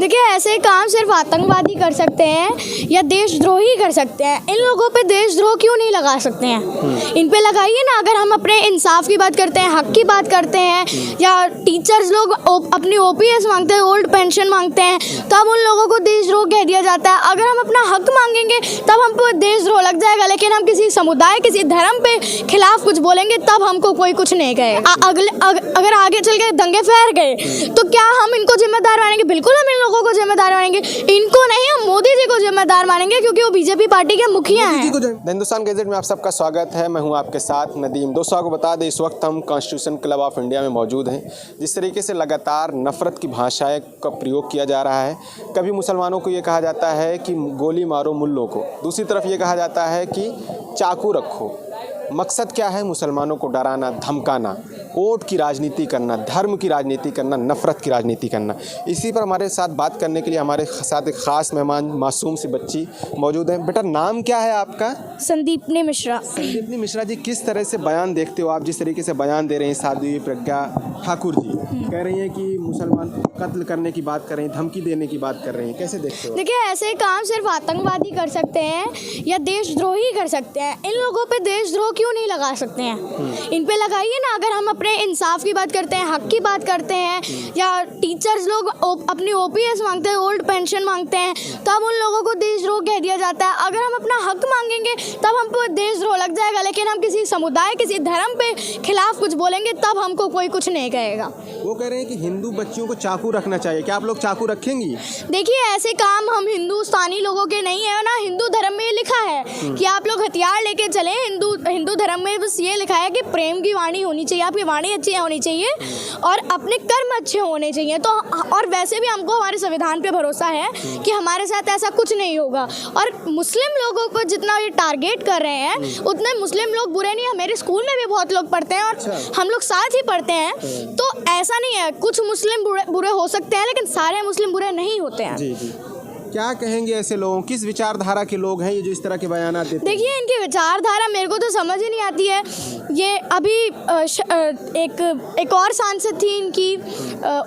देखिए, ऐसे काम सिर्फ आतंकवादी कर सकते हैं या देशद्रोही कर सकते हैं। इन लोगों पे देशद्रोह क्यों नहीं लगा सकते हैं? इन पे लगाइए ना। अगर हम अपने इंसाफ की बात करते हैं, हक की बात करते हैं, या टीचर्स लोग अपनी ओपीएस मांगते हैं, ओल्ड पेंशन मांगते हैं, तब उन लोगों को देशद्रोह कह दिया जाता है। अगर हम अपना हक मांगेंगे तब हमको देशद्रोह लग जाएगा, लेकिन हम किसी समुदाय, किसी धर्म पे खिलाफ कुछ बोलेंगे तब हमको कोई कुछ नहीं कहेगा। अगर आगे चल के दंगे फैल गए तो क्या हम इनको जिम्मेदार मानेंगे? बिल्कुल हम इन लोगों को जिम्मेदार मानेंगे। इनको नहीं, हम मोदी जी को जिम्मेदार मानेंगे, क्योंकि वो बीजेपी पार्टी के मुखिया हैं। हिंदुस्तान गैजेट में आप सबका स्वागत है। मैं हूं आपके साथ नदीम। दोस्तों, आपको बता दें, इस वक्त हम कॉन्स्टिट्यूशन क्लब ऑफ इंडिया में मौजूद हैं। जिस तरीके से लगातार नफरत की भाषाएं का प्रयोग किया जा रहा है, कभी मुसलमानों को ये कहा जाता है कि गोली मारो मुल्लों को, दूसरी तरफ ये कहा जाता है कि चाकू रखो। मकसद क्या है? मुसलमानों को डराना, धमकाना, वोट की राजनीति करना, धर्म की राजनीति करना, नफरत की राजनीति करना। इसी पर हमारे साथ बात करने के लिए हमारे साथ एक ख़ास मेहमान, मासूम सी बच्ची मौजूद है। बेटा, नाम क्या है आपका? संदीपनी मिश्रा। संदीपनी मिश्रा जी, किस तरह से बयान देखते हो आप? जिस तरीके से बयान दे रहे हैं साध्वी प्रज्ञा ठाकुर जी, कह रही हैं कि मुसलमान को कत्ल करने की बात कर रही हैं, धमकी देने की बात कर रही हैं, कैसे देखते हो? देखिए, ऐसे काम सिर्फ आतंकवादी कर सकते हैं या देशद्रोही कर सकते हैं। इन लोगों पे देशद्रोह क्यों नहीं लगा सकते हैं? इन पे लगाइए ना। अगर हम अपने इंसाफ की बात करते हैं, हक की बात करते हैं, या टीचर्स लोग अपनी ओपीएस मांगते हैं, ओल्ड पेंशन मांगते हैं, तब उन लोगों को देशद्रोह कह दिया जाता है। अगर हम अपना हक मांगेंगे तब हमको देशद्रोह लग जाएगा, लेकिन हम किसी समुदाय, किसी धर्म पे खिलाफ कुछ बोलेंगे तब हमको कोई कुछ नहीं कहेगा। वो कह रहे हैं कि हिंदू बच्चियों को चाकू रखना चाहिए। क्या आप लोग चाकू रखेंगी? देखिए, ऐसे काम हम हिंदुस्तानी लोगों के नहीं है ना। हिंदू धर्म में लिखा है कि आप लोग हथियार लेके चले। हिंदू धर्म में बस ये लिखा है कि प्रेम की वाणी होनी चाहिए, आपकी वाणी अच्छी होनी चाहिए और अपने कर्म अच्छे होने चाहिए। तो और वैसे भी हमको हमारे संविधान पे भरोसा है कि हमारे साथ ऐसा कुछ नहीं होगा। और मुस्लिम लोगों को जितना ये टारगेट कर रहे हैं, उतने मुस्लिम लोग बुरे नहीं हैं। मेरे स्कूल में भी बहुत लोग पढ़ते हैं और हम लोग साथ ही पढ़ते हैं। तो ऐसा नहीं है, कुछ मुस्लिम बुरे हो सकते हैं, लेकिन सारे मुस्लिम बुरे नहीं होते हैं। जी जी। क्या कहेंगे ऐसे लोगों? किस विचारधारा के लोग हैं ये जो इस तरह के बयान देते हैं? देखिए, इनकी विचारधारा मेरे को तो समझ ही नहीं आती है। ये अभी एक और सांसद थी इनकी,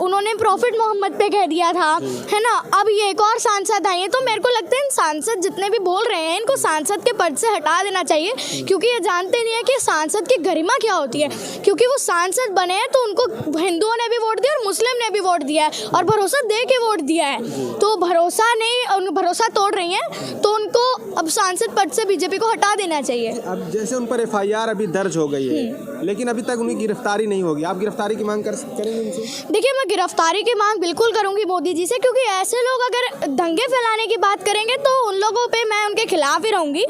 उन्होंने प्रॉफिट मोहम्मद पे कह दिया था, है ना। अब ये एक और सांसद आई है, तो मेरे को लगता है इन सांसद जितने भी बोल रहे हैं, इनको सांसद के पद से हटा देना चाहिए, क्योंकि ये जानते नहीं है कि सांसद की गरिमा क्या होती है। क्योंकि वो सांसद बने हैं तो उनको हिंदुओं ने भी वोट दिया और मुस्लिम ने भी वोट दिया है, और भरोसा दे के वोट दिया है। तो भरोसा नहीं, भरोसा तोड़ रही हैं, तो उनको अब सांसद पद से बीजेपी को हटा देना चाहिए। अब जैसे उन पर एफआईआर अभी दर्ज हो गई है, लेकिन अभी तक उनकी गिरफ्तारी नहीं होगी। आप गिरफ्तारी की मांग करेंगे उनसे? देखिए, मैं गिरफ्तारी की मांग बिल्कुल करूंगी मोदी जी से, क्योंकि ऐसे लोग अगर दंगे फैलाने की बात करेंगे तो उन लोगों पे मैं उनके खिलाफ ही रहूंगी।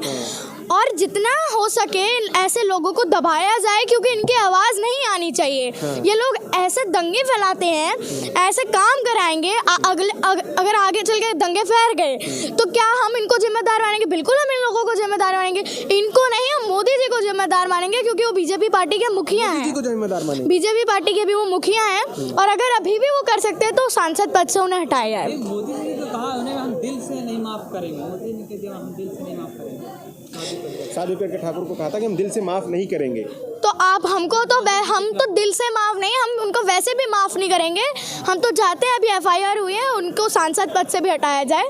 और जितना हो सके ऐसे लोगों को दबाया जाए, क्योंकि इनकी आवाज़ नहीं आनी चाहिए। ये लोग ऐसे दंगे फैलाते हैं, ऐसे काम कराएंगे। अगर आगे चल के दंगे फैल गए तो क्या हम इनको जिम्मेदार मानेंगे? बिल्कुल हम इन लोगों को जिम्मेदार मानेंगे। इनको नहीं, हम मोदी जी को जिम्मेदार मानेंगे, क्योंकि वो बीजेपी पार्टी के मुखिया हैं। बीजेपी पार्टी के भी वो मुखिया हैं, और अगर अभी भी वो कर सकते हैं तो सांसद पद से उन्हें हटाया जाए। मोदी जी ने तो कहा उन्हें हम दिल से नहीं माफ करेंगे। मोदी ने कह दिया हम दिल से नहीं माफ करेंगे। साध्वी प्रज्ञा ठाकुर को कहा था कि हम दिल से माफ नहीं करेंगे। तो आप हमको तो हम तो दिल से माफ़ नहीं, हम उनको वैसे भी माफ़ नहीं करेंगे। हम तो चाहते हैं अभी एफआईआर हुई है, उनको सांसद पद से भी हटाया जाए।